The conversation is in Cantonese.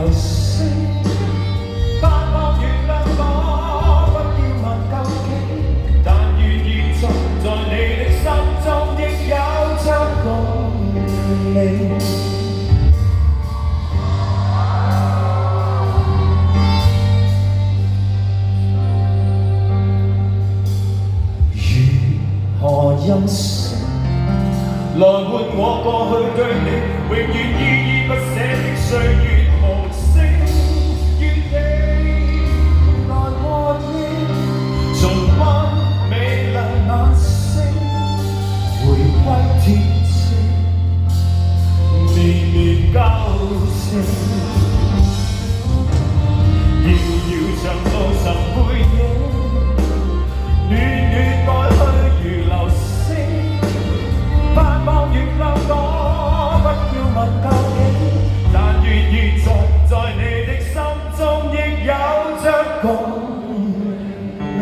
流星，盼望月亮我不要問究竟，但願現在你的心中亦有着共鳴。任性來換我過去對你永遠依依不捨的歲月無聲，願你來和應，重溫美麗那星，回歸天性，年年交情，遙遙長路尋背影，暖暖愛去如流星。盼望月亮我不要問究竟，但願現在你的心中亦有着共